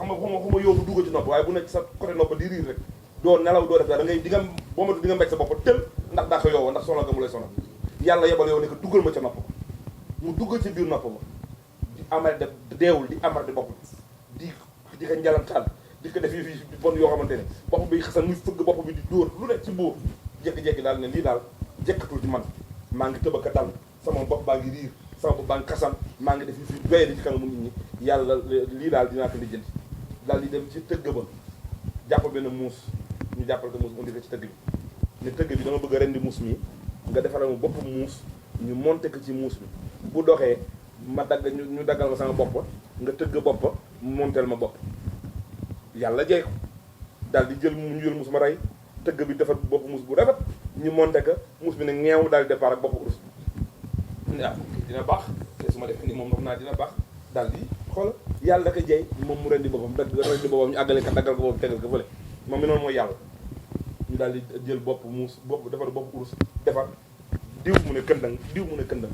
xam nga yow bu dugg ci nopp waaye bu nekk sa côté nopp di riir rek doo nelaw doo def da ngay di nga boo matu di nga mbéj sa bopp tël ndax daa ko yow ndax sonal nga mu lay sonal yàlla yebal yow ne ko duggal ma ca nopp ba mu duggal ci biir nopp ba di amal de deewul di amar di bopp di ko njalantaan di ko def yi bon yoo xamante ne bopp bi xasan muy fëgg bopp bi di dóor lu nekk ci buur jékki-jékki daal ne lii daal jekkatul ci man maa ngi tëbaka dal sama bopp baa ngi riir sama bopp baa ngi xasan maa ngi def yi fi doye di ci kanamu nit ñi yàlla lii daal dinaa ko lijjanti daal di dem ci tëgg ba jàpp benn muus ñu jàppal ko muus indi ko ci tëgg bi ne tëgg bi dama bëgg a rendi muus mi nga defaral ma bopp muus ñu monté ko ci muus mi bu doxee ma dagg ñu daggal ma sama bopp nga tëgg bopp mu monteel ma bopp yàlla jey ko daal di jël ñu jël muus ma rey tëgg bi defar bopp muus bu rafet ñu monté ko muus bi ne ngeew daal di départ ak bopp urus waaw dina baax te su ma defee ni moom nox naa dina baax daal di xool yàlla da ko jey moom mu rendi boppam rendi boppam ñu àggale ko daggal ko boobu tegal ko fële moom mi noonu mooy yàlla ñu daal di jël bopp muus bopp defar bopp urus defar diw mu ne këndang diw mu ne këndang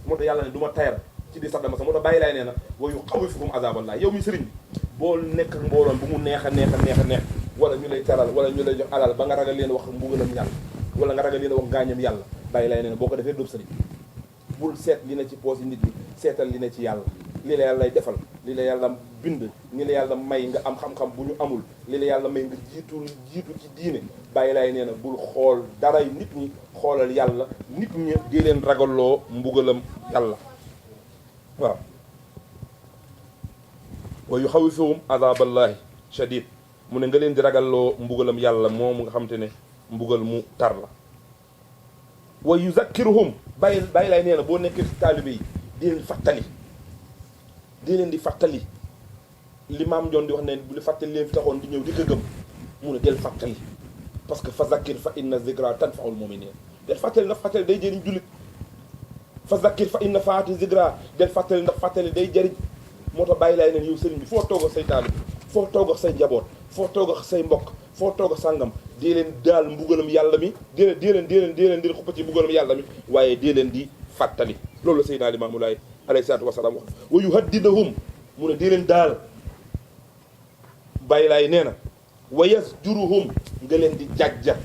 moo tax yàlla ne du ma tayal ci di sax dama sax moo tax bàyyi laay nee na wayu xawi fukum azaballah yow mi sëriñ bi boo nekk mbooloon bu mu neex a neex a neex a neex wala ñu lay teral wala ñu lay jox alal ba nga ragal leen wax mbugalam yàlla wala nga ragal leen wax gaañam yàlla bàyyi laay nee na boo ko defee dóob sëriñ bul seet li na ci poos yi nit ñi seetal li na ci yàlla li la yàlla lay defal li la yàlla bind li la yàlla may nga am xam-xam bu ñu amul li la yàlla may nga jiitu ci diine bàyyi laay nee na bul xool daray nit ñi xoolal yàlla nit ñi di leen ragalloo mbugalam yàlla waaw wa yuxawwifuhum azaballahi shadid mu ne nga leen di ragalloo mbugalam yàlla moomu nga xam te ne mbugal mu tar la wa yuzakkiruhum bàyyi laay nee na boo nekkee ci taalibe yi di leen fàttali di leen di fàttali li maam Njoon di wax ne bu li fàttali leen fi taxoon di ñëw di ko gëm mu ne del fàttali parce que fa zakkir fa inna zikra tanfaul mu'minin del fàttali ndax fàttali day jëriñ jullit fa zakkir fa inna faati zikra del fàttali ndax fàttali day jëriñ moo tax bàyyi laay neen yow sëriñ bi foo toog ak say taalib foo toog ak say njaboot foo toog ak say mbokk foo toog ak sàngam dee leen daal mbugalam yàlla mi dee leen xuppa ci mbugalam yàlla mi waaye dee leen di fàttali loolu la Seydina Limaamu Laay alayhi salaatu wasalaam wax wa yuhaddidahum mu ne dee leen daal bàyyi laay nee na wa yasjuruhum nga leen di jàjja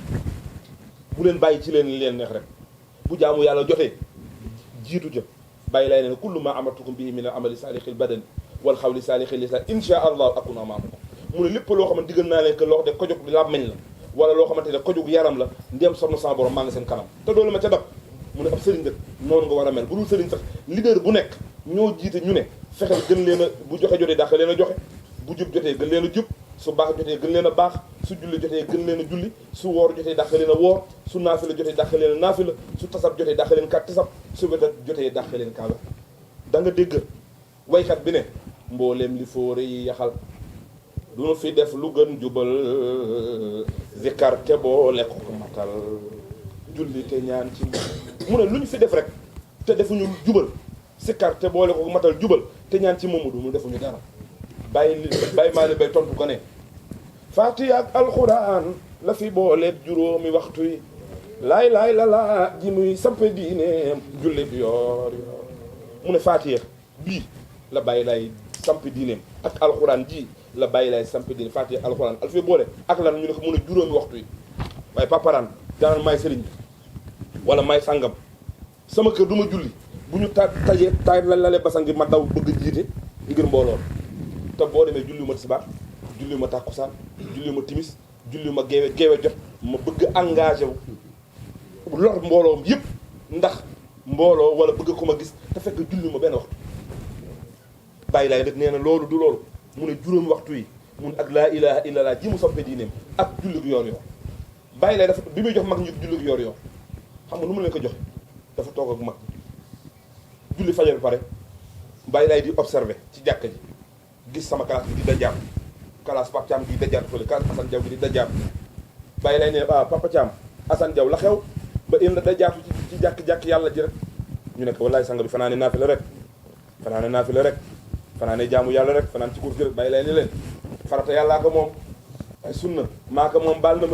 bu leen bàyyi ci leen neex rek bu jaamu yàlla jotee jiitu ja bàyyi laay nee na kullu ma amartukum bihi min al amali saalixil badani wal xawli saalixil lisaan insha allahu akun amaamakum mu ne lépp loo xamante diggal naa leen que loo de kojug làmmeñ la wala loo xamante ne kojug yaram la ndéem soxna sama borom maa ngi seen kanam te doolu ma ca dab mu ne ab sëriñ rek noonu nga war a mel bu dul sëriñ sax leader bu nekk ñoo jiite ñu ne fexeel gën leen a bu joxe jotee dàq leen a joxe bu jub jotee gën leen a jub su baax jotee gën leen a baax su julli jotee gën leen a julli su woor jotee dàq leen a woor su naafila jotee dàq leen a naafila su tasab jotee dàq leen kat tasab su wedat jotee dàq leen kaa da nga dégg waykat bi ne mbooleem li fóore yi yaxal du nu fi def lu gën jubal zikar te boole ko matal julli te ñaan ci mu ne lu ñu fi def rek te defuñu jubal zikar te boole ko matal jubal te ñaan ci Mamadu mu defuñu dara bàyyi maa li bay tontu ko ne Faatiha ak alxuraan la fi booleet juróomi waxtu yi laay la laa ji muy sampe diine julli bi yoor mu ne Faatiha bii la bàyyi lay sampe diineem ak alxuraan ji la bàyyi lay sampe diine Faatiha alxuraan al fi boole ak lan ñu ne ko mun a juróomi waxtu yi waaye paparaan danaan maay sëriñ bi wala maay sàngam sama kër du ma julli bu ñu tajee tay lale basang gi ma daw bëgg jiite ngir mbooloo te boo demee julli ma tisbaar julli ma tàkkusaan julli ma timis julli ma geewe jot ma bëgg engagé wu lor mbooloom yëpp ndax mbooloo wala bëgg ko ma gis te fekk julli ma benn waxtu bàyyi laay rek nee na loolu du loolu mu ne juróomi waxtu yi mun ak laa ilaha illallah ji mu soppe diineem ak julli gu yoor yoor bàyyi laay dafa bi muy jox mag ñi julli gu yoor yoor xam nga nu mu leen ko joxe dafa toog ak mag julli fajar bi pare bàyyi laay di observé ci jàkka ji gis sama classe bi di dajaat classe Papa Thiam gi di dajaat fële classe Assane Diaw gi di dajaat bàyyi laay ne Papa Thiam Assane Diaw la xew ba in la dajaatu ci jàkk yàlla ji rek ñu nekk wallaay sang bi fanaane naafila rek fanaane jaamu yàlla rek fanaan ci cours gi rek bàyyi laay ne leen farata yàllaa ko moom ay sunna maa ko moom baal na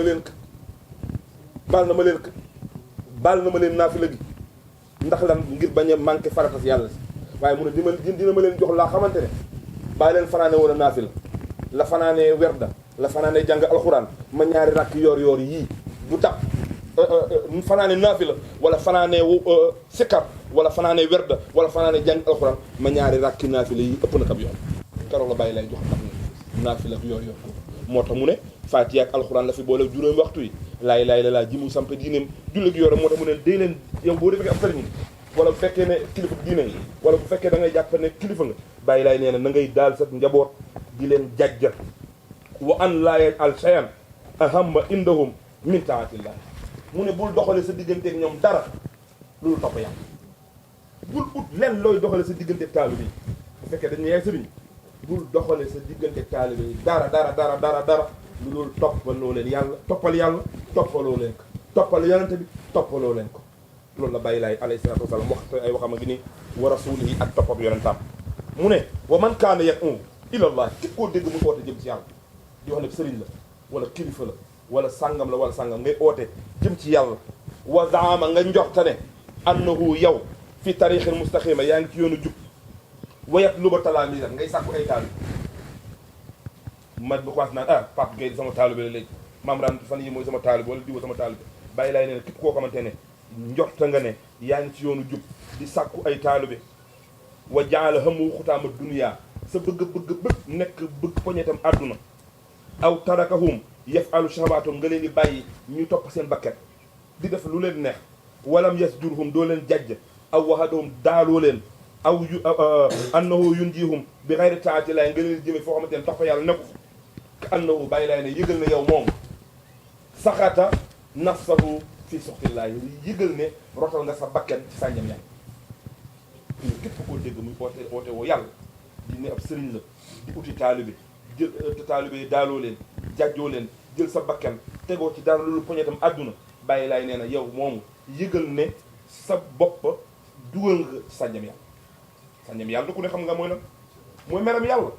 ma leen naafila gi ndax lan ngir bañ a manqué farata si yàlla si waaye mu ne dina ma leen jox laa xamante ne bàyyi leen fanaane woon a naafila la fanaanee werda la fanaanee jàng alxuraan ma ñaari rakk yoor yii bu tax fanaanee naafila wala fanaanee sikkar wala fanaanee werda wala fanaanee jàng alxuraan ma ñaari rakki naafila yi ëpp na kab yoon keroog la bàyyi lay jox tax naafila yoor moo tax mu ne Faatiha ak alxuraan la fi boole juróomi waxtu yi laay la laa ji mu samp diineem jullit gi yore moo tax mu ne day leen yow boo defee ab sëriñ wala bu fekkee ne kilifa diine nga wala bu fekkee da ngay jàpp ne kilifa nga bàyyi laay nee na na ngay daal sa njaboot di leen jajja wa an laa yaj'al shay'an ahamma indahum min taatillah mu ne bul doxale sa digganteeg ñoom dara loolu topp yàlla bul ut len looy doxale sa digganteeg taalibe yi bu fekkee dañ ne yaay sëriñ bul doxale sa digganteeg taalibe yi dara lu loolu toppaloo leen yàlla toppaloo leen ko toppal yonente bi toppaloo leen ko loolu la bàyyi laay alayhi salaatu wasalaam wax ay waxam a ngi nii wa rasulihi ak toppab yonentam mu ne wa man kaana yad'u ila allah képp koo dégg mu oote jëm ci yàlla di wax ne sëriñ la wala kilifa la wala sàngam la wala sàngam ngay oote jëm ci yàlla wa zaama nga njortane annahu yow fi tariixil mustaqima yaa ngi ci yoonu jub wa yatluba talaamisan ngay sàkku ay taalib ma ba commencé naan Pape Gueye sama taalibe la léegi maam daan fan yi mooy sama taalibe wala diwa sama taalibe bàyyi laay nee na képp koo xamante ne njorta nga ne yaa ngi ci yoonu jub di sàkku ay taalibe wa jaala hamu xutaama dunya sa bëgg nekk bëgg poñetam àdduna aw tarakahum yafalu shahawaatum nga leen di bàyyi ñuy topp seen bakket di def lu leen neex walam yasjurhum doo leen jajj aw wahadahum daaloo leen aw annahu yunjihum bi xayri taati laay nga leen di jëme foo xamante ne topp yàlla nekku ka annahu bàyyi laay ne yëgal ne yow moom saxata nafsahu fii suxtillaahi yëgal ne rotal nga sa bakken ci sànjam yàlla képp koo dégg muy oote woo yàlla di ne ab sëriñ la di uti taalibe jël taalibe yi daaloo leen jàjjoo leen jël sa bakken tegoo ci dara loolu poñetam àdduna bàyyi laay nee na yow moomu yëgal ne sa bopp dugal nga ci sànjam yàlla ku ne xam nga mooy lan mooy meram yàlla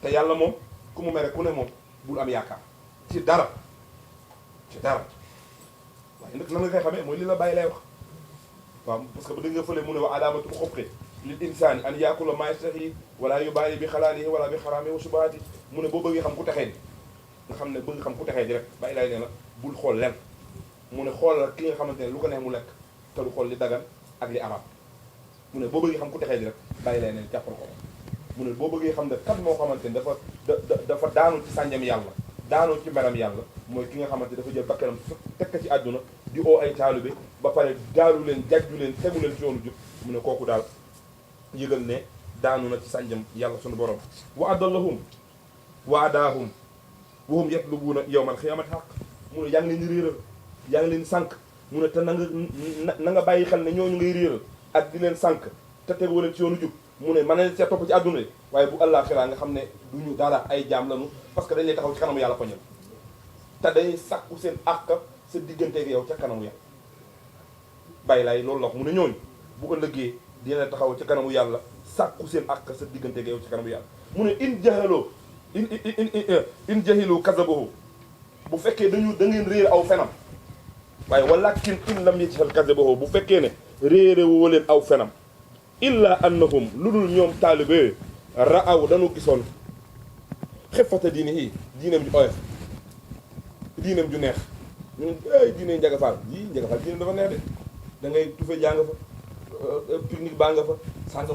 te yàlla moom ku mu mere ku ne moom bul am yaakaar ci dara waaye nag nan nga koy xamee mooy li la bàyyi lay wax waaw parce que ba dëgg nga fële mu ne wa alaamatul xubqi lil insaani an yaakula maa yastahi wala yubaali bi xalaalihi wala bi xaraami wa subahaati mu ne boo bëggee xam ku texee di nga xam ne bëgg xam ku texee di rek bàyyi lay nee na bul xool len mu ne xoolal ki nga xamante ne lu ko neex mu lekk te du xool li dagan ak li araam mu ne boo bëggee xam ku texee di rek bàyyi lay neen jàppal ko mu ne boo bëggee xam ne kat moo xamante ne dafa daanu ci sànjam yàlla daanu ci meram yàlla mooy ki nga xamante ne dafa jël bakkanam tekk ci àdduna di oo ay taalibe ba pare daalu leen jajju leen tegu leen ci yoonu jub mu ne kooku daal yëgal ne daanu na ci sànjam yàlla sunu borom wa adallahum wa adaahum wahum yatlubuuna yawmal xiyaamati xaq mu ne yaa ngi leen di réeral yaa ngi leen di sànq mu ne te na nga bàyyi xel ne ñooñu ngay réeral ak di leen sànq te tegoo leen ci yoonu jub mu ne mën nañ see topp ci àdduna de waaye bu àllaaxira nga xam ne duñu dara ay jaam lañu parce que dañ lay taxaw ci kanamu yàlla poñal te day sàkku seen àq sa digganteeg yow ca kanamu yàlla bàyyi laay loolu la wax mu ne ñooñu bu ëllëgee dina leen taxaw ca kanamu yàlla sàkku seen àq sa digganteeg yow ca kanamu yàlla mu ne in jahilu kazabahu bu fekkee da ngeen réer aw fenam waaye walakin in lam yajhal kazabahu bu fekkee ne réere woo leen aw fenam illa annahum lu dul ñoom taalibe ra'aw dañu gisoon xefata diine yi diineem ju oyof diineem ju neex ñu ay diine njagafaal diine dafa neex de da ngay tufe jaa nga fa pique-nique baa nga fa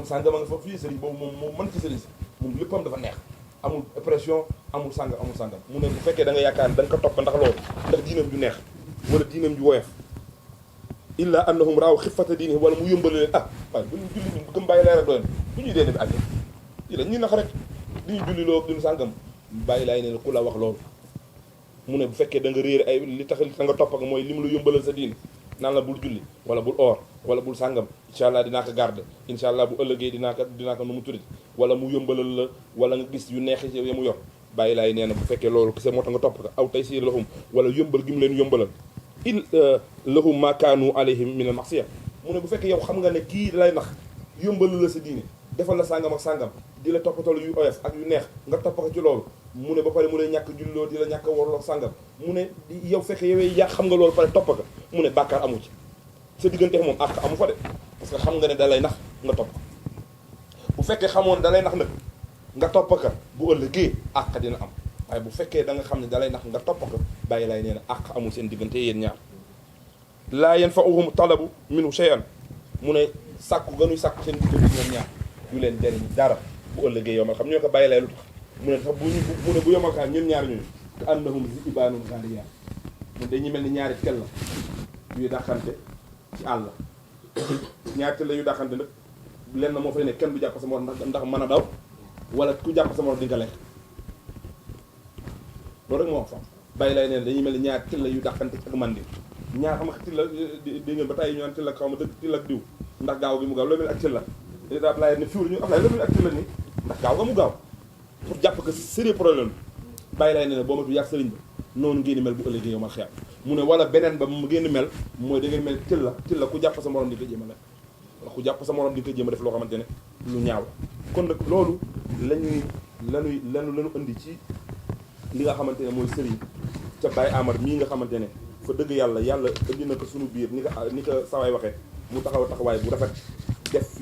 sàngama nga fa fii sëriñ boobu moom mën ci sëriñ si moom léppam dafa neex amul pression amul sàngam mu ne bu fekkee da nga yaakaar ne da nga ko topp ndax loolu ndax diineem ju neex wala diineem ju woyof illa annahum raaw xifata diini wala mu yëmbale leen waaye bu ñu julli ñu gëm bàyyi lay rek doyen bu ñuy dee bi àgg yi la ñuy nax rek di ñu julli loo duñu sàngam bàyyi laay ne ku la wax loolu mu ne bu fekkee da nga réer ay li tax nga topp ak mooy li mu la yëmbalal sa diini naan la bul julli wala bul oor wala bul sàngam incha allah dinaa ko garde incha allah bu ëllëgee dinaa ko nu mu tuddati wala mu yëmbalal la wala nga gis yu neexi ya mu yor bàyyi laay nee na bu fekkee loolu kese moo tax nga topp ko aw tey siir lahum wala yëmbal gi mu leen yëmbalal il lahum ma kaanu alayhim min al ma'siya mu ne bu fekkee yow xam nga ne kii dalay nax yëmbalu la sa diine defal la sàngam ak sàngam di la toppatoo yu oyof ak yu neex nga topp ko ci loolu mu ne ba pare mu lay ñàkk julloo di la ñàkk warloo sàngam mu ne yow fekkee yow yaa xam nga loolu pare topp ko mu ne bàkkaar amu ci sa diggante moom àq amu fa de parce que xam nga ne da lay nax nga topp bu fekkee xamoon da lay nax nag nga topp ka bu ëllëgee àq dina am waaye bu fekkee da nga xam ne dalay nax nga topp ko bàyyi lay nee na àq amul seen diggante yéen ñaar laa yanfa'uhum talabu minhu shay'an mu ne sàkku ganuy sàkku seen diggante ñoom ñaar du leen jariñ dara bu ëllëgee yomal xam ñoo ko bàyyi lay lu tax mu ne sax mu ne bu yomal kaa ñun ñaar ñooñu ka annahum zi'baanun ghaaliyaat mu dañuy mel ni ñaari tel la yuy dàqante ci àll ñaari tel la yu dàqante nag lenn moo fay ne kenn du jàpp sa morom ndax mën a daw wala ku jàpp sa morom di nga lekk loolu rek moo wax bàyyi lay neen dañuy mel ni ñaari tel la yu dàqante ak mandi ñaar xam nga til la dégg ngeen ba tey ñu naan til la xaw ma dëgg til ak diw ndax gaaw gi mu gaaw loolu mel ak til la da Ablaye ne fiwlu ñu Ablaye loolu mel ak til la ni ndax gaaw nga mu gaaw pour jàpp que sérieux problème bàyyi lay ne boo matu yàq sëriñ ba noonu ngeen di mel bu ëllëgee yow ma xeex mu ne wala beneen ba mu ngeen di mel mooy da ngeen mel til la ku jàpp sa morom di ko jéem a lekk wala ku jàpp sa morom di ko jéem a def loo xamante ne lu ñaaw kon nag loolu lañu indi ci li nga xamante ne mooy sëriñ ca Baye Amar mii nga xamante ne fa dëgg yàlla indi na ko suñu biir ni ko sawaay waxee mu taxaw taxawaay bu rafet def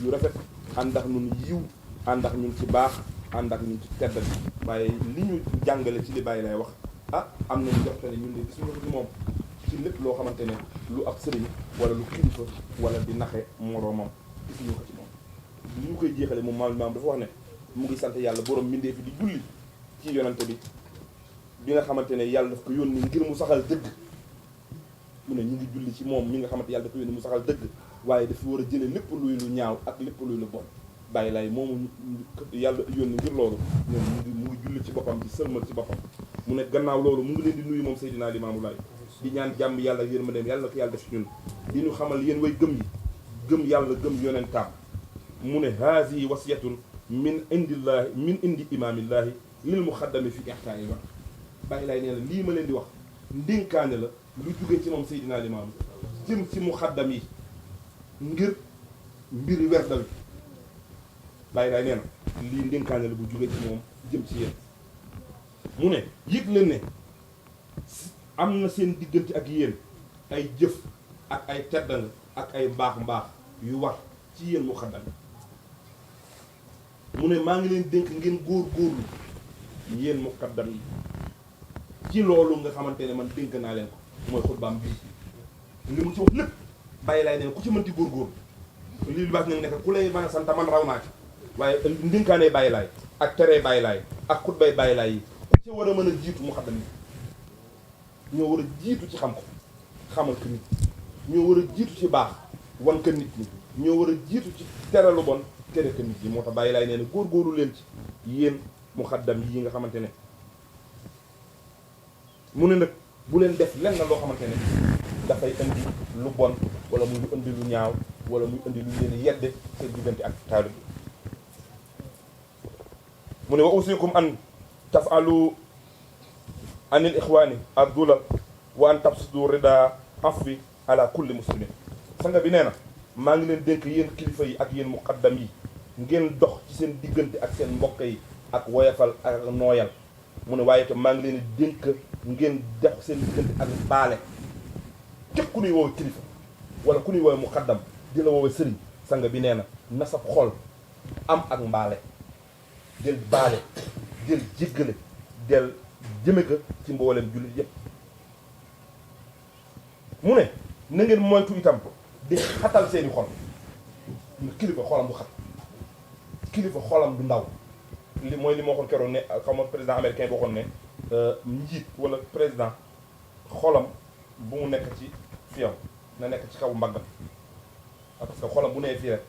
yu rafet ànd ak ñun yiw ànd ak ñun ci baax ànd ak ñun ci tedd waaye li ñu jàngale ci li Baye lay wax am nañu jox te ne ñun de gisuñu ko ci moom ci lépp loo xamante ne lu ab sëriñ wala lu kilifa wala di naxe moroomam gisuñu ko ci moom li ñu koy jeexale moom maam dafa wax ne mu ngi sant yàlla borom mbindee fi di julli ci yonante bi nga xamante ne yàlla daf ko yónni ngir mu saxal dëgg mu ne ñu ngi julli ci moom mi nga xamante yàlla daf ko yónni mu saxal dëgg waaye dafa war a jële lépp luy lu ñaaw ak lépp luy lu bon bàyyi lay moomu yàlla yónni ngir loolu ñoom mu ngi julli ci boppam ci sëlmal ci boppam mu ne gannaaw loolu mu ngi leen di nuyu moom Seydina Limaamu Laay di ñaan jàmm yàlla yéen ma dem yàlla na ko yàlla def ci ñun di ñu xamal yéen way gëm yi gëm yàlla gëm yonentaam mu ne haasi wasiyatun min indi imaamillaahi lil muxaddami fi ixtaani wa bàyyi lay nee na lii ma leen di wax ndénkaane la lu jóge ci moom Seydina Limaamu jëm ci muxaddam yi ngir mbiri werdal bàyyi lay nee na lii ndénkaane la bu jóge ci moom jëm ci yéen mu ne yëg leen ne am na seen diggante ak yéen ay jëf ak ay teddanga ak ay mbaax yu war ci yéen muxaddam mu ne maa ngi leen dénk ngeen góorgóorlu yéen muqaddam yi ci loolu nga xamante ne man dénk naa leen ko mooy xutbaam bii li mu ci wax lépp bàyyi laay neen ku ci mënti góorgóorlu lii lu baax nag nekk ku lay mën a sant man raw naa ci waaye ndénkaanee bàyyi laay ak teree bàyyi laay ak xutbay bàyyi laay yi ku ci war a mën a jiitu muqaddam yi ñoo war a jiitu ci xam ko xamal ko nit ñoo war a jiitu ci baax wan ko nit ñi ñoo war a jiitu ci tere lu bon tere ko nit ñi moo tax bàyyi laay nee na góorgóorlu leen ci yéen muxaddam yi nga xamante ne mu ne nag bu leen def lenn loo xamante ne dafay indi lu bon wala muy indi lu ñaaw wala muy indi lu leen yedde seen diggante ak taalib mu ne wa usikum an tafalu anil ixwaani ad-dulal wa an tabsudu rida afwi ala kulli muslimin sanga bi nee na maa ngi leen dénk yéen kilifa yi ak yéen muqaddam yi ngeen dox ci seen diggante ak seen mbokk yi ak woyafal ak nooyal mu ne waaye itam maa ngi leen di dénk ngeen def seen diggante ak baale képp ku ñuy woowe kilifa wala ku ñuy woowe muqaddam di la woowe sëriñ sanga bi nee na sab xol am ak mbaale del baale del jéggale del jëme ko ci mboolem jullit yépp mu ne na ngeen moytu itam di xatal seeni xol kilifa xolam du xat kilifa xolam du ndaw li mooy li ma waxoon keroog ne xam nga président américain bi waxoon ne njiit wala président xolam bu mu nekk ci fiyam na nekk ci kaw mbaggam parce que xolam bu nee fii rek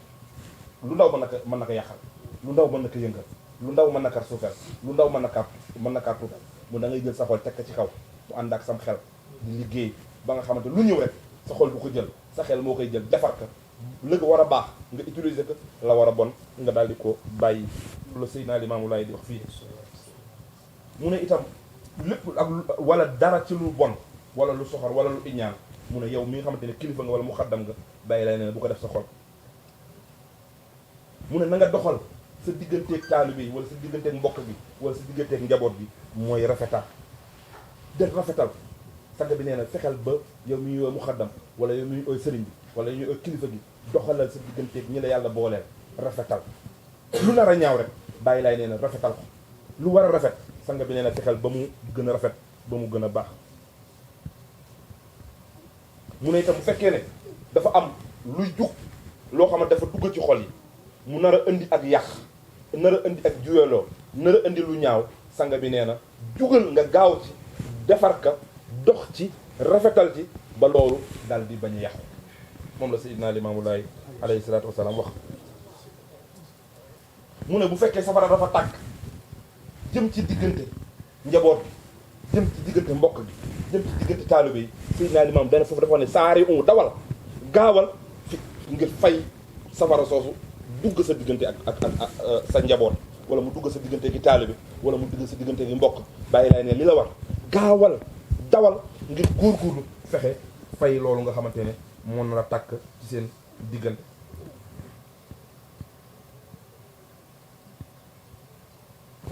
lu ndaw mën na ko yàqal lu ndaw mën na ko yëngal lu ndaw mën na ko suufeel lu ndaw mën na kaa tuutal mu da ngay jël sa xol teg ko ci kaw mu ànd ak sam xel di liggéey ba nga xamante lu ñëw rek sa xol bu ko jël sa xel moo koy jël defar ko lëg war a baax nga utiliser ko la war a bon nga daal di ko bàyyi la Seydina Limaamu Laay di wax fii mu ne itam lépp ak wala dara ci lu bon wala lu soxor wala lu iñaan mu ne yow mi nga xamante ne kilifa nga wala mu xaddam nga bàyyi lay ne bu ko def sa xol mu ne na nga doxal sa digganteeg taalibe yi wala sa digganteeg mbokk bi wala sa digganteeg njaboot bi mooy rafetal def rafetal sang bi nee na fexeel ba yow mi ñuy mu xaddam wala yow mi ñuy sëriñ bi wala ñuy kilifa gi doxalal sa digganteeg ñi la yàlla booleel rafetal lu nar a ñaaw rek bàyyi laay nee na rafetal ko lu war a rafet sang bi nee na fexeel ba mu gën a rafet ba mu gën a baax mu ne itam bu fekkee ne dafa am luy jug loo xam ne dafa dugg ci xol yi mu nar a indi ak yàq nar a indi ak juyaloo nar a indi lu ñaaw sang bi nee na jugal nga gaaw ci defar ka dox ci rafetal ci ba loolu daal di bañ a yàqu moom la Seydina Limaamu Laay alayhi salaatu wasalaam wax mu ne bu fekkee safara dafa tàkk jëm ci diggante njaboot bi jëm ci diggante mbokk bi jëm ci diggante taalibe yi Seydina Limaam dana foofu dafa ne saari dawal gaawal fi ngir fay safara soosu dugg sa diggante ak sa njaboot wala mu dugg sa diggante gi taalibe wala mu dugg sa diggante gi mbokk bàyyi laay ne li la war gaawal dawal ngir góorgóorlu fexe fay loolu nga xamante ne moo nar a tàkk ci seen diggante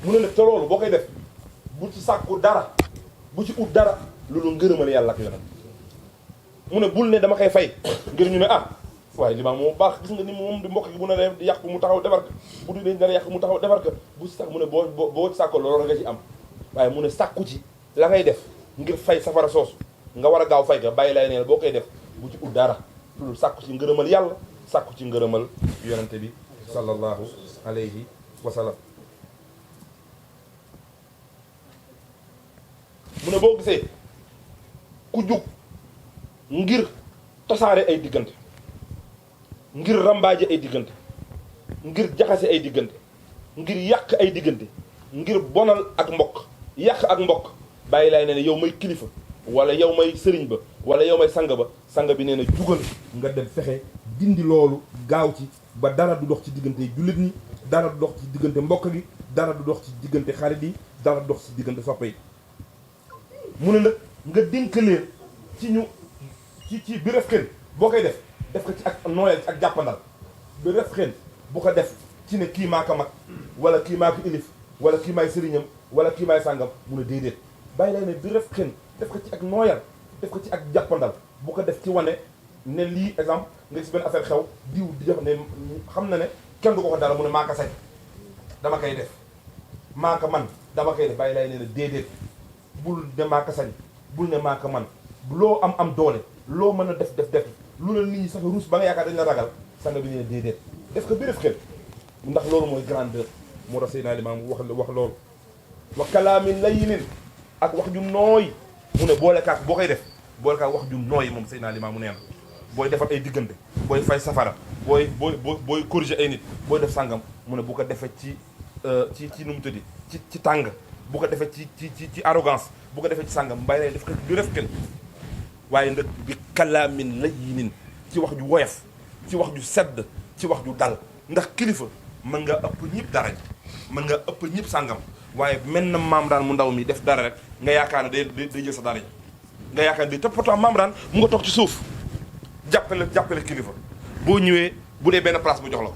mu ne nag te loolu boo koy def bu ci sàkku dara bu ci ut dara loolu ngërëmal yàlla ak yonent mu ne bul ne dama koy fay ngir ñu ne ah waaye limaam moom baax gis nga ni moom di mbokk gi bu ne di yàq mu taxaw defar ka bu du ne dara yàq mu taxaw defar ka bu ci sax mu ne boo ci sàkko loolu nga ci am waaye mu ne sàkku ci la ngay def ngir fay safara soosu nga war a gaaw fay ka bàyyi lay neen boo koy def bu ci ut dara loolu sàkku ci ngërëmal yàlla sàkku ci ngërëmal yonente bi sallallahu alayhi wa sallam mu ne boo gisee ku jug ngir tasaare ay diggante ngir rambaaje ay diggante ngir jaxase ay diggante ngir yàq ay diggante ngir bonal ak mbokk yàq ak mbokk bàyyi laay nee ne yow may kilifa wala yow may sëriñ ba wala yow may sang ba sang bi nee na jugal nga dem fexe dindi loolu gaaw ci ba dara du dox ci diggante jullit ñi dara du dox ci diggante mbokk gi dara du dox ci diggante xarit yi dara du dox ci diggante soppe yi mu ne nag nga dénk leen ci ñu ci bi ref xen boo koy def ko ci ak nooyal ci ak jàppandal bi ref xen bu ko def ci ne kii maa ko mag wala kii maa ko ilif wala kii maay sëriñam wala kii maay sàngam mu ne déedéet bàyyi lay ne bi ref xen def ko ci ak nooyal def ko ci ak jàppandal bu ko def ci wane ne lii exemple nga gis benn affaire xew diw di def ne xam na ne kenn du ko dara mu ne maa ko sañ dama koy def maa ko man dama koy def bàyyi lay ne déedéet bul ne maa ko sañ bul ne maa ko man loo am doole loo mën a def lu la nit ñi sax ruus ba nga yaakaar dañ la ragal sanga bi ne déedéet def ko bi def xel ndax loolu mooy grandeur moo tax Seydina Limaam wax loolu wa kalaamin layyin ak wax ju nooy mu ne boole kaak boo koy def boole kaak wax ju nooy moom Seydina Limaam mu neen booy defar ay diggante booy fay safara booy corriger ay nit booy def sàngam mu ne bu ko defee ci nu mu tëddi ci tàng bu ko defee ci arrogance bu ko defee ci sàngam mbay lay def ko du def kenn waaye nag bi kalaamin layyin ci wax ju woyof ci wax ju sedd ci wax ju dal ndax kilifa mën nga ëpp ñëpp dara mën nga ëpp ñëpp sàngam waaye mel na maam daan mu ndaw mi def dara rek nga yaakaar ne day jël sa dara nga yaakaar ne te pourtant maam daan mu nga toog ci suuf jàppale kilifa boo ñëwee bu dee benn place mu jox la ko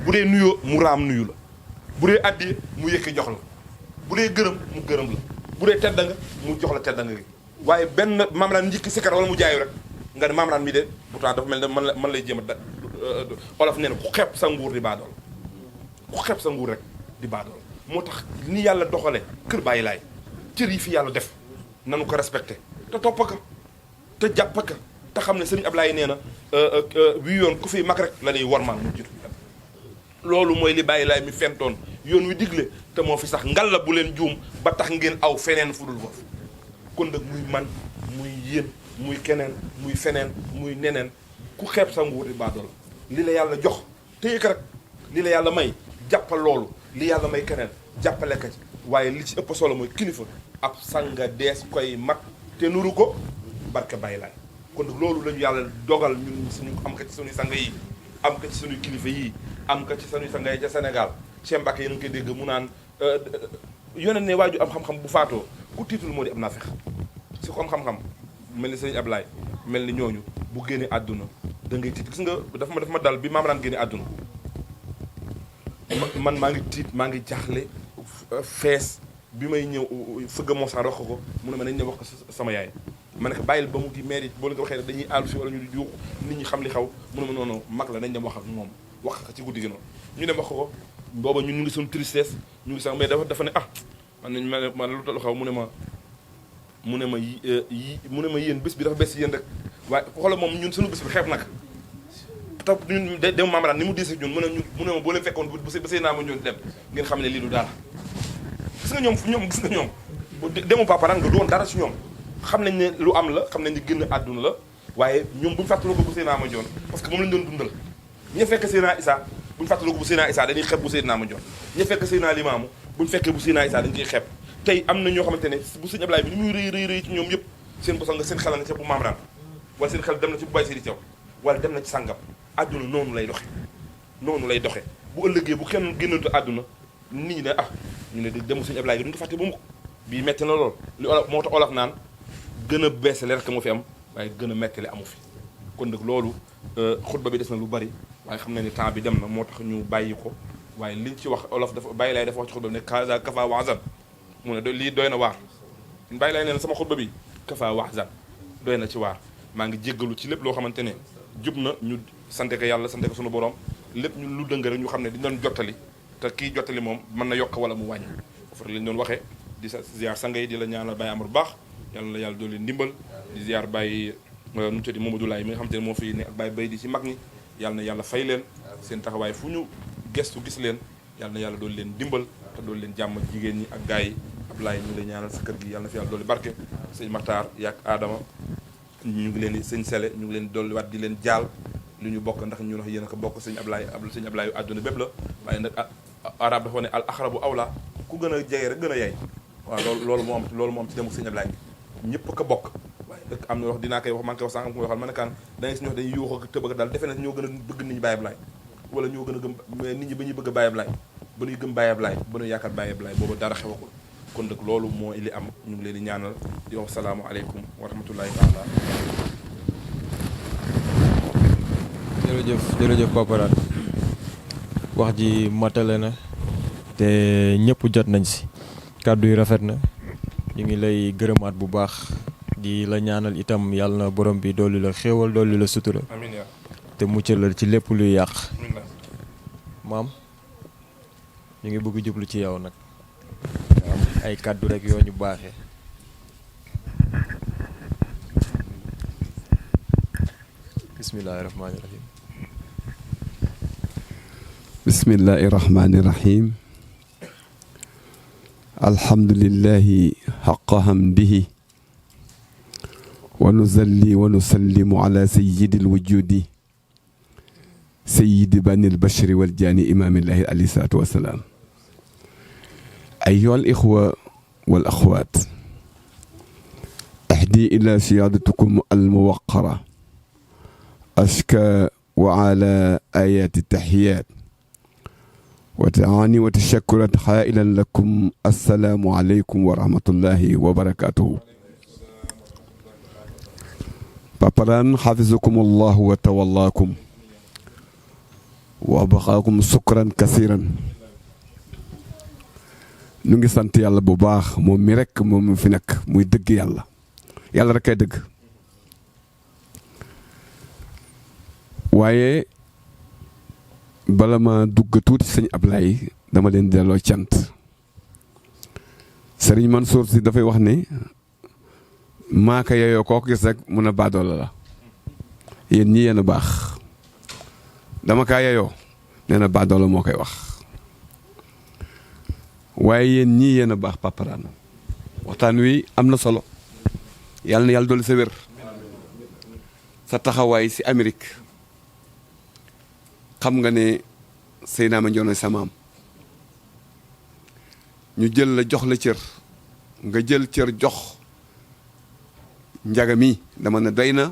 bu dee nuyoo mu raam nuyu la bu dee addi mu yëkki jox la bu dee gërëm mu gërëm la bu dee tedda nga mu jox la tedda nga gi waaye benn maam daan njëkki sikar wala mu jaayu rek nga ne maam daan mi de pourtant dafa mel ne man lay jéem a olof nee na ku xeeb sa nguur di baadool ku xeeb sa nguur rek di baadool moo tax ni yàlla doxale kër bàyyi laay cër yi fi yàlla def nanu ko respecté te topp ka te jàpp ka te xam ne sëriñ Ablaye nee na wi yoon ku fi mag rek la ñuy wormaal mu jiitu loolu mooy li bàyyi laay mi fentoon yoon wi digle te moo fi sax ngal la bu leen juum ba tax ngeen aw feneen fu dul foofu kon nag muy man muy yéen muy keneen muy feneen muy neneen ku xeeb sa nguur di baadool li la yàlla jox téye ko rek li la yàlla may jàppal loolu li yàlla may keneen jàppale ko ci waaye li ci ëpp solo mooy kilifa ab sanga dees koy mat te nuru ko barke bàyyi laay kon nag loolu lañu yàlla dogal ñun suñu am ko ci suñuy sang yi am ko ci suñuy kilifa yi am ko ci suñuy sang yi ca Sénégal Cheikh Mbacke yéen a ngi koy dégg mu naan yoneen ne waaju am xam-xam bu faatoo ku tiitul moo di am naa fex si ko am xam-xam mel ni sëriñ Ablaye mel ni ñooñu bu génnee àdduna da ngay tiit gis nga dafa ma dal bi maam daan génne àdduna man maa ngi tiit maa ngi jaaxle fees bi may ñëw fëgg moosaan wax ko mu ne ma nañ ñëw wax ko sama yaay ma ne ko bàyyil ba mu di maire yi boo leen ko waxee dañuy àllu si wala ñu di juux nit ñi xam li xaw mu ne ma noonu mag la nañ dem wax ak moom wax ko ci guddi gi noonu ñu dem wax ko booba ñun ñu ngi suñu tristesse ñu ngi sax mais dafa ne man lu tax xaw mu ne ma yéen bés bi dafa bés yéen rek waaye xoolal moom ñun suñu bés bi xeeb nag tax ñun dem Mame Rane ni mu diis ak ñun mu ne ma boo leen fekkoon bu sëy naa ma ñoon dem ngeen xam ne lii du dara gis nga ñoom demu Papa Rane nga doon dara si ñoom xam nañ ne lu am la xam nañ ne génn àdduna la waaye ñoom buñu fàttaloo ko bu Seydina Mandione parce que moom lañu doon dundal ña fekk Seydina Issa buñu fàttaloo ko bu Seydina Issa dañuy xeeb bu Seydina Mandione ña fekk Seydina Limaamu buñu fekkee bu Seydina Issa dañ ciy xeeb tey am na ñoo xamante ne bu Sëñ Ablaye bi li muy rëy ci ñoom yëpp seen bosal nga seen xel nga ca bu Mame Rane wala seen xel dem na ci bu Baye Seydi Thiaw wala dem na ci sàngam àdduna noonu lay doxe bu ëllëgee bu kenn génnatu àdduna nit ñi ne ñu ne demu Sëñ Ablaye gi duñu ko fàtte bu mu ko bii metti na lool li olof moo tax olof naan gën a beesale rek moo fi am waaye gën a mettale amu fi kon nag loolu xutba bi des na lu bari waaye xam na ni temps bi dem na moo tax ñu bàyyi ko waaye liñ ci wax olof dafa bàyyi laay dafa wax ci xutba bi ne kafa waxzan mu ne lii doy na waar bàyyi laay neen sama xutba bi kafa waxzan doy na ci waar maa ngi jéggalu ci lépp loo xamante ne jub na ñu sante ko yàlla sante ko sunu borom lépp ñu lu dëng rek ñu xam ne di doon jottali te kii jottali moom mën na yokk wala mu wàññi foofu lañ doon waxee di sa ziar sanga yi di la ñaanal Baye Amar bu baax yàlla na yàlla doole ndimbal di ziar Baye nu mu tudd Mamadou Laye mi nga xam te ne moo fi ne ak Baye Bay di ci mag ñi yàlla na yàlla fay leen seen taxawaay fu ñu gestu gis leen yàlla na yàlla doole leen dimbal te doole leen jàmm jigéen ñi ak gars yi Ablaye ñu ngi lay ñaanal sa kër gi yàlla na fi yàlla doole barke sëñ Makhtar yaak Adama ñu ngi leen di sëñ Sele ñu ngi leen dolli waat di leen jaal lu ñu bokk ndax ñu wax yéen a ko bokk sëñ Ablaye àdduna bépp la waaye nag arab dafa ne al axrabu awla ku gën a jege rek gën a yey waaw loolu moo am ci dem ak sëñ Ablaye ñëpp ko bokk waaye nag am na wax dinaa koy wax maa ngi koy wax sànq am ko waxal ma ne kaan da ngay si ñoo dañuy yuux ak tëb ak daal defe na ñoo gën a bëgg nit ñi Baye Ablaye wala ñoo gën a gëm nit ñi ba ñuy bëgg Baye Ablaye ba ñuy gëm Baye Ablaye ba ñuy yaakaar Baye Ablaye boobu dara xewagul kon nag loolu moo li am ñu ngi leen di ñaanal di wax salaamu aleykum wa rahmatullahi taala jërëjëf Papa Rane wax ji matale na te ñëpp jot nañ si kàddu yi rafet na ñu ngi lay gërëmaat bu baax di la ñaanal itam yàlla na borom bi dolli la xéewal dolli la sutura amiin yaa te muccal la ci lépp luy yàq amiin la maam ñu ngi bëgg jublu ci yow nag am ay kàddu rek yoo ñu baaxee bismillahi rahmaani rahim bismillahi rahmaani rahim alhamdulillahi xaqa hamdihi wa nuzalli wa nusallimu ala sayyidi alwujudi sayyidi bani albashari waljaani imaamillahi alayhi salaatu wassalaam ayyuha alixwa wal axwaat ahdi ila siyaadatikum almuwaqara ashka wa ala ayaati taxiyaat وتعاني وتشكرت حائلا لكم السلام عليكم ورحمة الله وبركاته Papa Rane حفظكم الله وتولاكم وبقاكم شكرا كثيرا ñu ngi sant yàlla bu baax moom mi rek moom mi fi nekk muy dëgg yàlla rek ay dëgg waaye bala ma dugg tuuti sëñ Ablaye dama leen delloo cant Serigne Mansour si dafay wax ne maaka yeyoo koo ko gis rek mun a baadoola la yéen ñi yéen a baax dama kaa yeyoo nee na baadoola moo koy wax waaye yéen ñii yéen a baax Papa Rane waxtaan wi am na solo yàlla na yàlla dolli sa wér sa taxawaay si Amérique xam nga ne Seydina Mandione sa maam ñu jël la jox la cër nga jël cër jox njaga mi dama ne doy na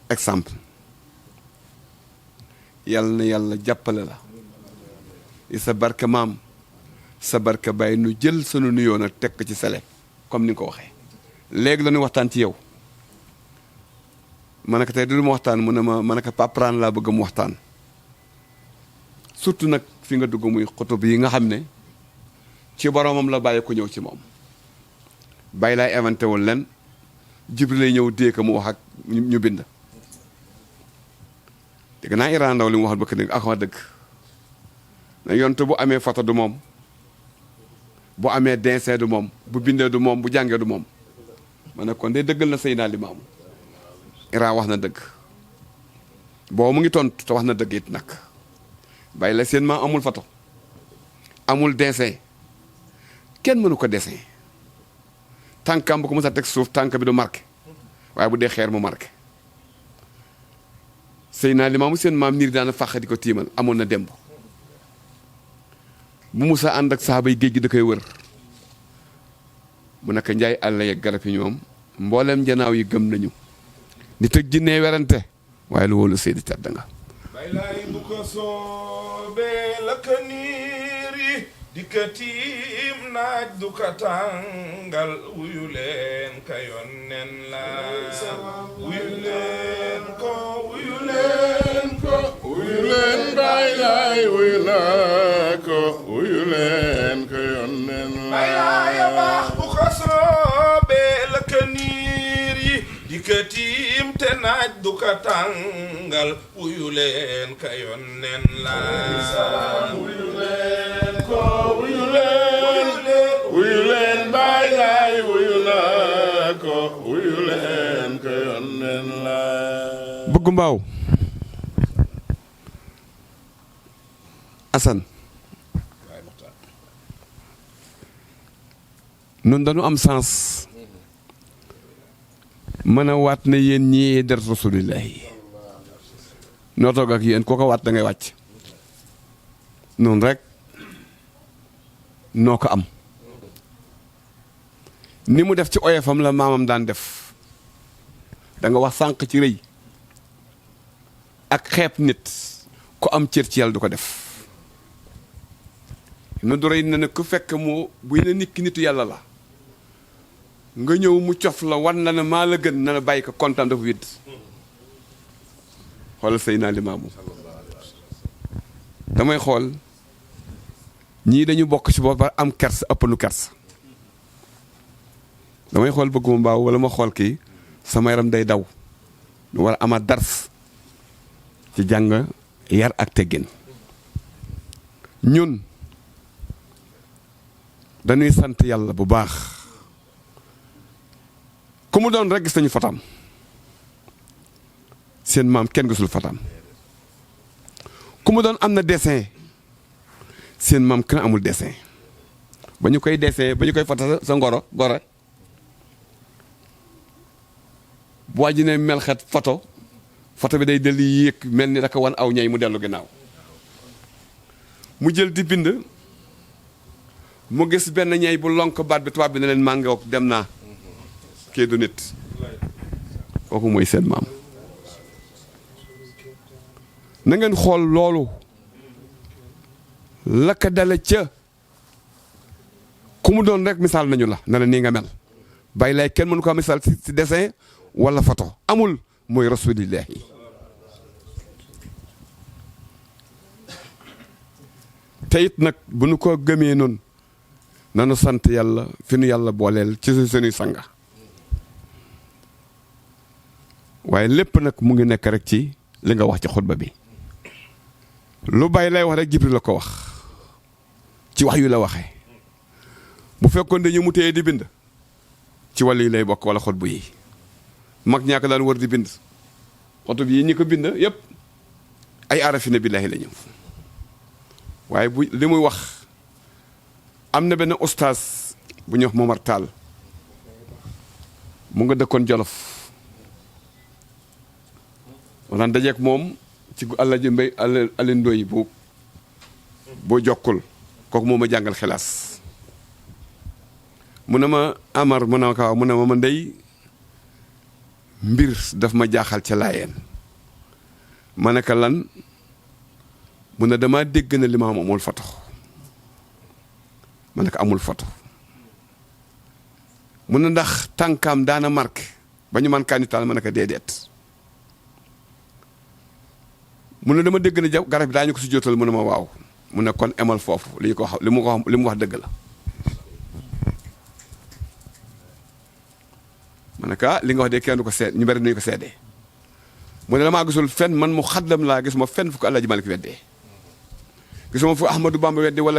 exemple yàlla na yàlla jàppale la sa barke maam sa barke bàyyi nu jël sunu nuyoo nag teg ko ci sele comme ni nga ko waxee léegi la ñuy waxtaan ci yow ma ne ko tey du ma waxtaan mu ne ma ne ko Papa Rane laa bëgg mu waxtaan surtout nag fi nga dugg muy xutub yi nga xam ne ci boromam la bàyyi ko ñëw ci moom bàyyi laay inventé woon leen Jibril lay ñëw dee ko mu wax ak ñu bind dégg naa Iran Ndaw li mu waxal bëkk dégg ak wax dëgg yonte bu amee photo du moom, bu amee dessin du moom, bu bindee du moom, bu jàngee du moom. ma ne kon de dëggal na Seydina Limaamu. Iran wax na dëgg boobu mu ngi tontu te wax na dëgg it nag bàyyi la seen maam amul photo amul dessin kenn mënu ko dessin tànkam bu ko mës a teg suuf tànk bi du marqué waaye bu dee xeer mu marqué. Seydina Limaamu seen maam niir daana fàq di ko tiimal amoon na démb bu musa ànd ak saxaaba yi géej gi da koy wër mu nekk njaay àll yeeg garab yi ñoom mboolem janaaw yi gëm nañu nit ak jinne werante waaye lu wóolu Seydi tedd nga. bay laay bu ko soobee la ka niir yi di ka tiim naaj du ka tàngal wuyu leen ka yonnen la wuyu leen ko wuyu leen ko wuyu leen bay laay wuyu la ko wuyu leen ka yonnen la bay laay a baax bu ko soobee la ka niir yi di ka tiim te naaj du ka tàngal wuyu leen ka yonnen la wuyu leen ko wuyu leen bay laay wuyu la ko wuyu leen ka yonnen la bëgg mbaaw Assane noonu dañu am sens mën a waat ne yéen ñii der rasulillahi noo toog ak yéen koo ko waat da ngay wàcc noonu rek noo ko am ni mu def ci oyofam la maamam daan def da nga wax sànq ci rëy ak xeeb nit ku am cër ci yàlla du ko def nu du rëy na ne ku fekk mu buy ne nit ki nitu yàlla la nga ñëw mu cof la wan la ne maa la gën na la bàyyi ko kontaan dafa witt xoolal Seydina Limaamu damay xool ñii dañu bokk ci bopp am kers ëpp nu kers damay xool bëgguma mbaaw wala ma xool kii sama yaram day daw lu war a amaat dars ci jàng yar ak teggin ñun dañuy sant yàlla bu baax ku mu doon rek gis nañu fotam seen maam kenn gisul fotam ku mu doon am na dessin seen maam kenn amul dessin ba ñu koy dessin ba ñu koy foto sa ngoro goro bu waa ji ne melxet photo bi day dellu yéeg mel ni daka wan aw ñay mu dellu ginnaaw mu jël di bind mu gis benn ñay bu lonk baat bi tubaab bi ne leen màngook dem naa kii du nit kooku mooy seen maam na ngeen xool loolu la ka dale ca ku mu doon rek misaal nañu la na la nii nga mel bàyyi lay kenn mënu ko misaal ci dessin wala photo amul mooy rasulillahi te it nag bu nu ko gëmee noonu nanu sant yàlla fi nu yàlla booleel ci suñuy sanga waaye lépp nag mu ngi nekk rek ci li nga wax ci xutba bi lu bàyyi lay wax rek Jibril la ko wax ci wax yu la waxee bu fekkoon dañu mu téye di bind ci wàll yi lay bokk wala xutbu yi mag ñaa ko daan wër di bind xutub yi ñi ko bind yépp ay arafina billaahi la ñu waaye bu li muy wax am na benn ustaas bu ñuy wax Momar Tall mu nga dëkkoon Jolof wala dajeek moom ci Alaaji Mbay Alin Ndoy bu boo jokkul kooku moo ma jàngal xilaas mu ne ma Amar mu ne ma mu ne ma ndey mbir daf ma jaaxal ca laayeen ma ne ko lan mu ne dama dégg na limaam amul foto ma ne ko amul foto mu ne ndax tànkaam daana marqué ba ñu man kaanital ma ne ko déedéet mu ne dama dégg na jaw garab bi daañu ko si jotal mu ne ma waaw mu ne kon emal foofu li mu wax dëgg la ma ne ko li nga wax de kenn du ko seet ñu bari nañu ko seedee mu ne damaa gisul fenn man mu xaddam laa gis ma fenn fu ko Alaaji Malik weddee gisuma fu Ahmadou Bamba weddi wala